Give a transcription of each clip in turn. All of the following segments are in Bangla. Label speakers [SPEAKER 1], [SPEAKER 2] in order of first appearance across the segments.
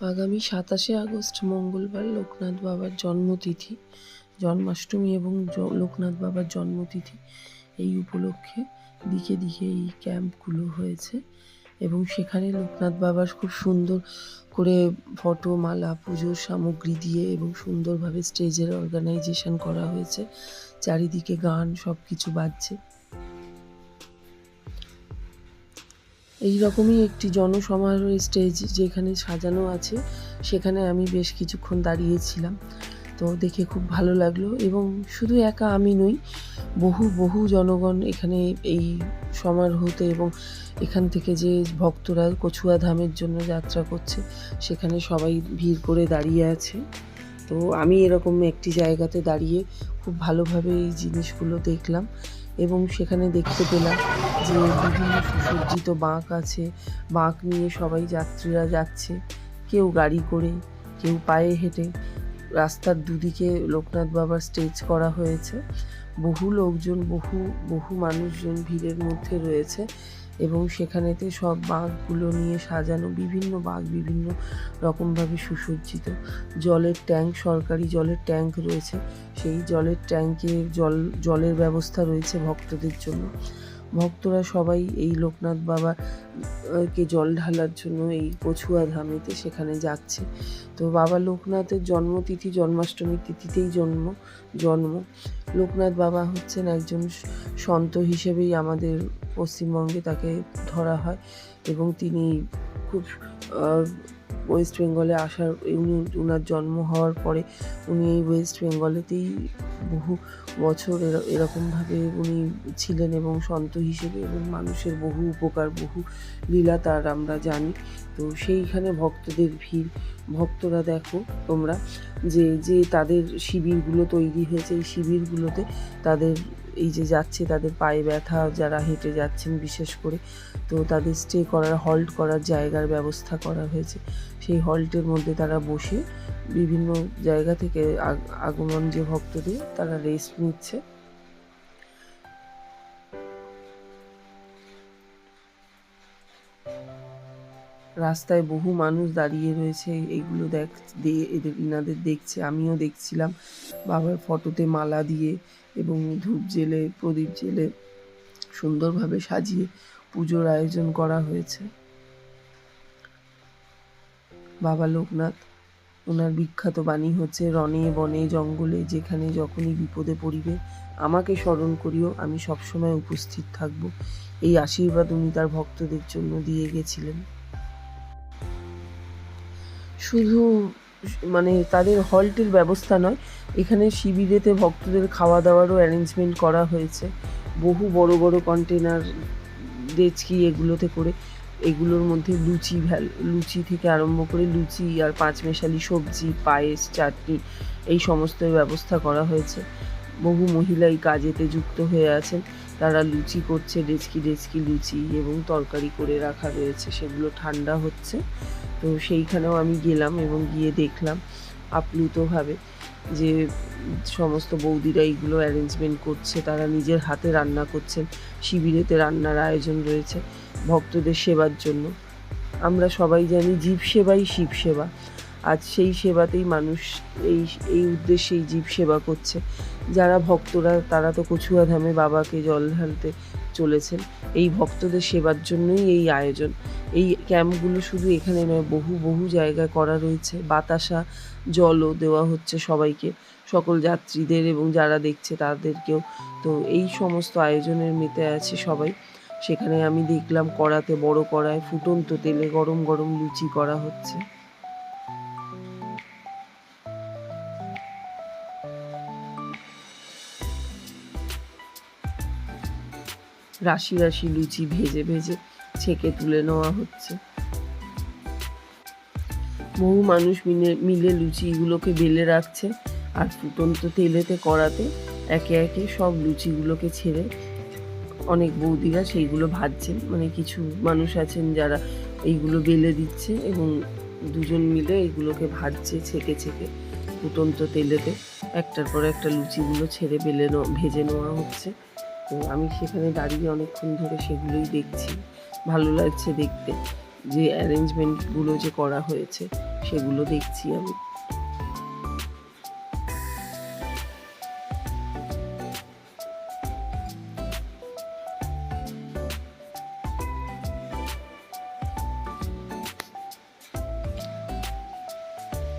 [SPEAKER 1] আগামী ২৭শে আগস্ট মঙ্গলবার লোকনাথ বাবার জন্মতিথি, জন্মাষ্টমী এবং লোকনাথ বাবার জন্মতিথি। এই উপলক্ষে দিকে দিকে এই ক্যাম্পগুলো হয়েছে এবং সেখানে লোকনাথ বাবার খুব সুন্দর করে ফটো, মালা, পুজোর সামগ্রী দিয়ে এবং সুন্দরভাবে স্টেজের অর্গানাইজেশন করা হয়েছে। চারিদিকে গান সব কিছু বাজছে। এই রকমই একটি জনসমারোহের স্টেজ যেখানে সাজানো আছে, সেখানে আমি বেশ কিছুক্ষণ দাঁড়িয়েছিলাম। তো দেখে খুব ভালো লাগলো এবং শুধু একা আমি নই, বহু জনগণ এখানে এই সমারোহতে এবং এখান থেকে যে ভক্তরা কছুয়া ধামের জন্য যাত্রা করছে সেখানে সবাই ভিড় করে দাঁড়িয়ে আছে। তো আমি এরকম একটি জায়গাতে দাঁড়িয়ে খুব ভালোভাবে এই জিনিসগুলো দেখলাম এবং সেখানে দেখতে পেলাম যে বিভিন্ন সুসজ্জিত বাঁক আছে। বাঁক নিয়ে সবাই যাত্রীরা যাচ্ছে, কেউ গাড়ি করে, কেউ পায়ে হেঁটে। রাস্তার দুদিকে লোকনাথ বাবার স্টেজ করা হয়েছে। বহু লোকজন, বহু মানুষজন ভিড়ের মধ্যে রয়েছে এবং সেখানেতে সব বাঁকগুলো নিয়ে সাজানো, বিভিন্ন বাঁক বিভিন্ন রকমভাবে সুসজ্জিত। জলের ট্যাঙ্ক, সরকারি জলের ট্যাঙ্ক রয়েছে, সেই জলের ট্যাঙ্কে জলের ব্যবস্থা রয়েছে ভক্তদের জন্য। ভক্তরা সবাই এই লোকনাথ বাবাকে জল ঢালার জন্য এই কছুয়া ধামেতে সেখানে যাচ্ছে। তো বাবা লোকনাথের জন্মতিথি জন্মাষ্টমীর তিথিতেই জন্ম। লোকনাথ বাবা হচ্ছেন একজন সন্ত হিসেবেই আমাদের পশ্চিমবঙ্গে তাকে ধরা হয় এবং তিনি খুব ওয়েস্ট বেঙ্গলে আসার, উনার জন্ম হওয়ার পরে উনি এই ওয়েস্ট বেঙ্গলেতেই বহু বছর এরকমভাবে উনি ছিলেন এবং সন্ত হিসেবে এবং মানুষের বহু উপকার, বহু লীলা তার আমরা জানি। তো সেইখানে ভক্তদের ভিড়, ভক্তরা দেখো তোমরা যে তাদের শিবিরগুলো তৈরি হয়েছে, এই শিবিরগুলোতে তাদের এই যে যাচ্ছে, তাদের পায়ে ব্যথা, যারা হেঁটে যাচ্ছেন বিশেষ করে, তো তাদের স্টে করার, হল্ট করার জায়গার ব্যবস্থা করা হয়েছে। সেই হল্টের মধ্যে তারা বসে বিভিন্ন জায়গা থেকে আগমন যে ভক্তদের, তারা রেস্ট নিচ্ছে। রাস্তায় বহু মানুষ দাঁড়িয়ে রয়েছে, এইগুলো ইনাদের দেখছে। আমিও দেখছিলাম বাবার ফটোতে মালা দিয়ে এবং ধূপ জেলে, প্রদীপ জেলে সুন্দরভাবে সাজিয়ে পুজোর আয়োজন করা হয়েছে। বাবা লোকনাথ, ওনার বিখ্যাত বাণী হচ্ছে, রণে বনে জঙ্গলে যেখানে যখনই বিপদে পড়িবে আমাকে স্মরণ করিও, আমি সবসময় উপস্থিত থাকব। এই আশীর্বাদ উনি তার ভক্তদের জন্য দিয়ে গেছিলেন। শুধু তাদের হল্টের ব্যবস্থা নয়, এখানে শিবিরেতে ভক্তদের খাওয়া দাওয়ারও অ্যারেঞ্জমেন্ট করা হয়েছে। বহু বড় বড় কন্টেনার, ডেচকি, এগুলোতে করে, এগুলোর মধ্যে লুচি থেকে আরম্ভ করে লুচি আর পাঁচমেশালি সবজি, পায়েস, চাটনি, এই সমস্ত ব্যবস্থা করা হয়েছে। বহু মহিলা এই কাজেতে যুক্ত হয়ে আছেন, তারা লুচি করছে, ডেচকি লুচি এবং তরকারি করে রাখা রয়েছে, সেগুলো ঠান্ডা হচ্ছে। তো সেইখানেও আমি গেলাম এবং গিয়ে দেখলাম আপ্লুতভাবে যে সমস্ত বৌদিরা এইগুলো অ্যারেঞ্জমেন্ট করছে, তারা নিজের হাতে রান্না করছেন। শিবিরেতে রান্নার আয়োজন রয়েছে ভক্তদের সেবার জন্য। আমরা সবাই জানি জীব সেবাই শিব সেবা। আজ সেই সেবাতেই মানুষ এই উদ্দেশ্যেই জীব সেবা করছে। যারা ভক্তরা, তারা তো কছুয়া ধামে বাবাকে জল ঢালতে চলেছেন, এই ভক্তদের সেবার জন্যই এই আয়োজন। এই ক্যাম্পগুলো শুধু এখানে নয়, বহু জায়গায় করা রয়েছে। বাতাসা, জলও দেওয়া হচ্ছে সবাইকে, সকল যাত্রীদের এবং যারা দেখছে তাদেরকেও। তো এই সমস্ত আয়োজনের মেতে আছে সবাই। সেখানে আমি দেখলাম কড়াতে, বড় কড়ায় ফুটন্ত তেলে গরম গরম লুচি করা হচ্ছে। রাশি রাশি লুচি ভেজে ছেঁকে তুলে নেওয়া হচ্ছে। বহু মানুষ মিলে লুচিগুলোকে বেলে রাখছে আর ফুটন্ত তেলেতে, কড়াতে একে একে সব লুচিগুলোকে ছেড়ে অনেক বৌদিরা সেইগুলো ভাজছেন। কিছু মানুষ আছেন যারা এইগুলো বেলে দিচ্ছে এবং দুজন মিলে এইগুলোকে ভাজছে ছেঁকে ফুটন্ত তেলেতে। একটার পর একটা লুচিগুলো ছেড়ে ভেজে নেওয়া হচ্ছে। তো আমি সেখানে দাঁড়িয়ে অনেকক্ষণ ধরে সেগুলোই দেখছি। ভালো লাগছে দেখতে যে অ্যারেঞ্জমেন্টগুলো যে করা হয়েছে সেগুলো দেখছি আমি।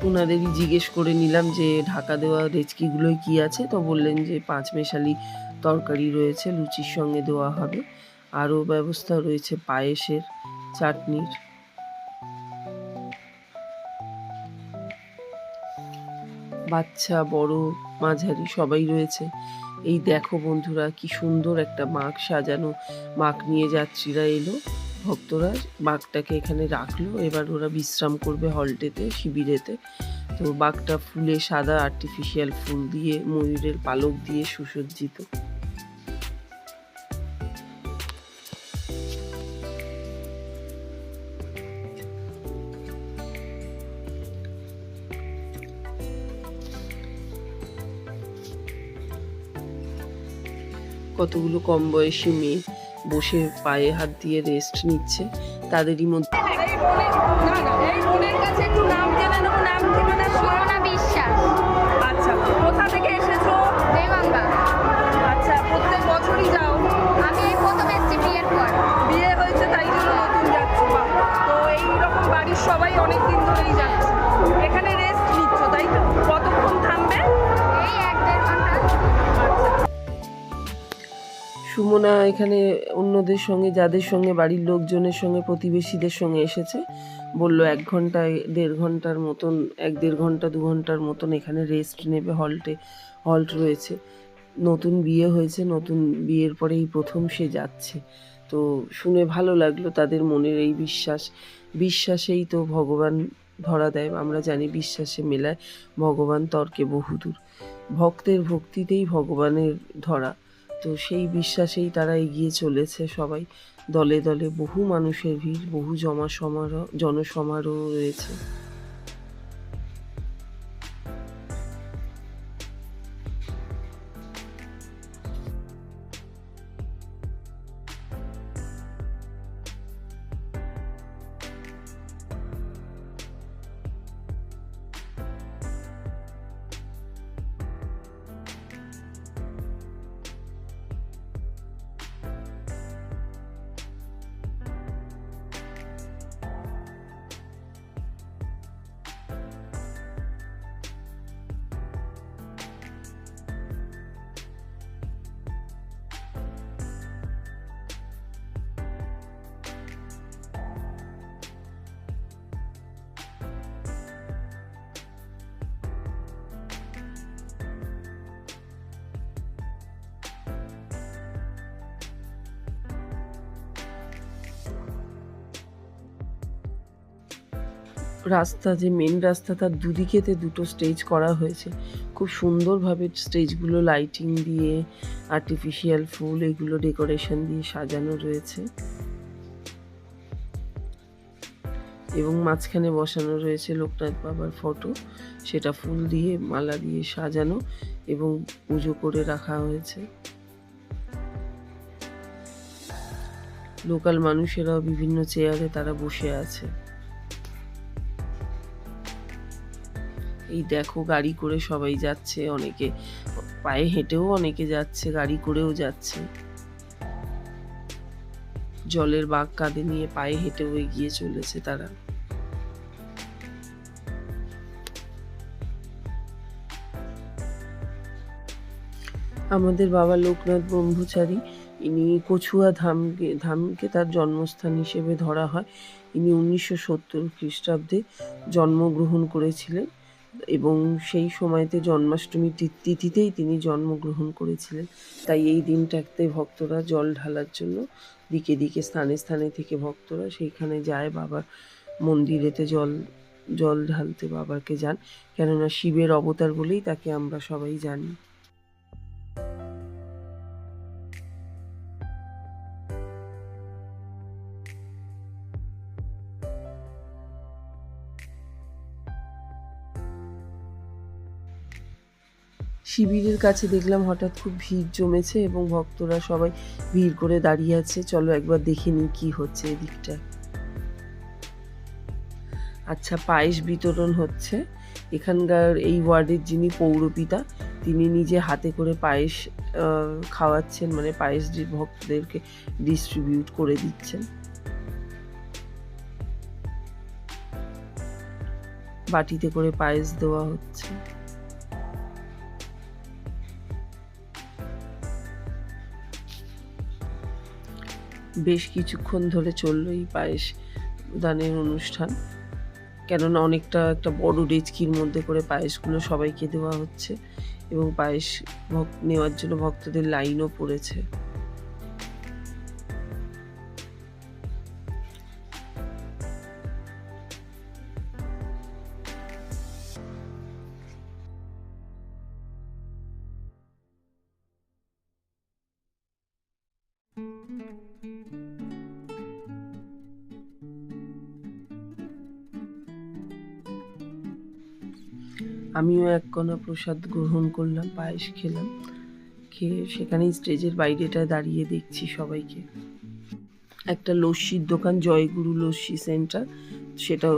[SPEAKER 1] ওনাদেরই জিজ্ঞেস করে নিলাম যে ঢাকা দেওয়া রেচকিগুলোয় কি আছে, তো বললেন যে 5 মেশালি তরকারি রয়েছে, লুচির সঙ্গে দেওয়া হবে, আরও ব্যবস্থা রয়েছে পায়েসের, চাটনির। বাচ্চা বড় মাঝারি সবাই রয়েছে। এই দেখো বন্ধুরা, কি সুন্দর একটা মাগ সাজানো। মাগ নিয়ে যাত্রীরা এলো, ভক্তরা বাঘটাকে এখানে রাখলো, এবার ওরা বিশ্রাম করবে হলটেতে, শিবিরেতে। তো বাঘটা ফুলে সাদা আর্টিফিশিয়াল ফুল দিয়ে, ময়ূরের পালক দিয়ে সুসজ্জিত। কতগুলো কম বয়সী মেয়ে বসে পায়ে হাত দিয়ে রেস্ট নিচ্ছে। তাদেরই মধ্যে
[SPEAKER 2] আচ্ছা, কোথা থেকে এসেছো? আচ্ছা, প্রত্যেক বছরই যাও?
[SPEAKER 3] আমি এই প্রথম এসেছি বিয়ের পর।
[SPEAKER 2] বিয়ে হয়েছে তাই জন্য নতুন যাচ্ছ? বাহ, তো এইরকম বাড়ির সবাই অনেক দিন ধরেই যাচ্ছে, এখানে রেস্ট নিচ্ছ তাই তো? কতক্ষণ থামবে?
[SPEAKER 3] এই 1-1.5 ঘন্টা।
[SPEAKER 1] সুমনা এখানে অন্যদের সঙ্গে, যাদের সঙ্গে বাড়ির লোকজনের সঙ্গে, প্রতিবেশীদের সঙ্গে এসেছে, বলল 1 ঘন্টা 1.5 ঘন্টার মতন, 1-1.5 ঘন্টা 2 ঘন্টার মতন এখানে রেস্ট নেবে। হল্ট রয়েছে। নতুন বিয়ে হয়েছে, নতুন বিয়ের পরে এই প্রথম সে যাচ্ছে। তো শুনে ভালো লাগলো তাদের মনের এই বিশ্বাসেই তো ভগবান ধরা দেয়। আমরা জানি বিশ্বাসে মেলায় ভগবান তর্কে বহুদূর। ভক্তের ভক্তিতেই ভগবানের ধরা। তো সেই বিশ্বাসেই তারা এগিয়ে চলেছে সবাই, দলে দলে। বহু মানুষের ভিড়, বহু জনসমারোহ রয়েছে। রাস্তা, যে মেন রাস্তা, তার দুদিকেতে 2টো স্টেজ করা হয়েছে। খুব সুন্দরভাবে স্টেজগুলো লাইটিং দিয়ে, আর্টিফিশিয়াল ফুল, এগুলো ডেকোরেশন দিয়ে সাজানো রয়েছে। এবং মাঝখানে বসানো রয়েছে লোকনাথ বাবার ফটো, সেটা ফুল দিয়ে, মালা দিয়ে সাজানো এবং পুজো করে রাখা হয়েছে। লোকাল মানুষেরাও বিভিন্ন চেয়ারে তারা বসে আছে। এই দেখো, গাড়ি করে সবাই যাচ্ছে, অনেকে পায়ে হেঁটেও অনেকে যাচ্ছে, গাড়ি করেও যাচ্ছে। জলের বাঁক কাঁধে নিয়ে পায়ে হেঁটেও এগিয়ে চলেছে তারা। আমাদের বাবা লোকনাথ ব্রহ্মচারী, ইনি কচুয়া ধামকে তার জন্মস্থান হিসেবে ধরা হয়। ইনি 1970 খ্রিস্টাব্দে জন্মগ্রহণ করেছিলেন এবং সেই সময়তে জন্মাষ্টমী তিথিতেই তিনি জন্মগ্রহণ করেছিলেন। তাই এই দিনটাতে ভক্তরা জল ঢালার জন্য দিকে দিকে, স্থানে স্থানে থেকে ভক্তরা সেইখানে যায়, বাবার মন্দিরেতে জল ঢালতে বাবাকে যান। কেননা শিবের অবতার বলেই তাকে আমরা সবাই জানি। শিবিরের কাছে দেখলাম হঠাৎ খুব ভিড় জমেছে এবং ভক্তরা সবাই ভিড় করে দাঁড়িয়ে আছে। চলো একবার দেখে নিই কি হচ্ছে এদিকটা। আচ্ছা, পায়েস বিতরণ হচ্ছে। এখানকার এই ওয়ার্ডের যিনি পৌরপিতা, তিনি নিজে হাতে করে পায়েস খাওয়াচ্ছেন, মানে পায়েস যে ভক্তদেরকে ডিস্ট্রিবিউট করে দিচ্ছেন। বাটিতে করে পায়েস দেওয়া হচ্ছে। বেশ কিছুক্ষণ ধরে চললো এই পায়েস দানের অনুষ্ঠান, কেননা অনেকটা একটা বড় ডেচকির মধ্যে করে পায়েসগুলো সবাইকে দেওয়া হচ্ছে এবং পায়েস নেওয়ার জন্য ভক্তদের লাইনও পড়েছে। আমিও এক কণা প্রসাদ গ্রহণ করলাম, পায়েস খেলাম। খেয়ে সেখানেই স্টেজের বাইরেটা দাঁড়িয়ে দেখছি সবাইকে। একটা লস্যির দোকান, জয়গুরু লস্যি সেন্টার, সেটাও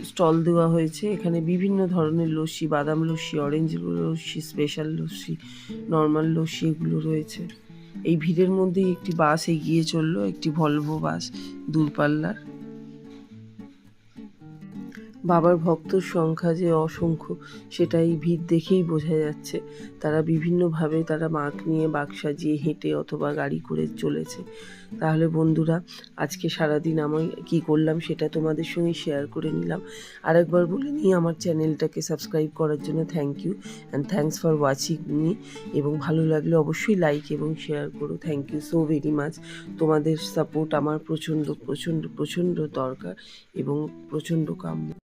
[SPEAKER 1] স্টল দেওয়া হয়েছে। এখানে বিভিন্ন ধরনের লস্যি, বাদাম lassi, orange lassi, special lassi, normal lassi, এগুলো রয়েছে। এই ভিড়ের মধ্যেই একটি বাস এগিয়ে চললো, একটি ভলভো বাস, দূরপাল্লার। বাবার ভক্তর সংখ্যা যে অসংখ্য, সেটা এই ভিড় দেখেই বোঝা যাচ্ছে। তারা বিভিন্নভাবে তারা মাক নিয়ে বাক সাজিয়ে হেঁটে অথবা গাড়ি করে চলেছে। তাহলে বন্ধুরা, আজকে সারাদিন আমি কী করলাম সেটা তোমাদের সঙ্গে শেয়ার করে নিলাম। আরেকবার বলে নিই, আমার চ্যানেলটাকে সাবস্ক্রাইব করার জন্য thank you and thanks for watching me. এবং ভালো লাগলে অবশ্যই লাইক এবং শেয়ার করো। Thank you so very much. তোমাদের সাপোর্ট আমার প্রচণ্ড প্রচণ্ড প্রচণ্ড দরকার এবং প্রচণ্ড কাম্য।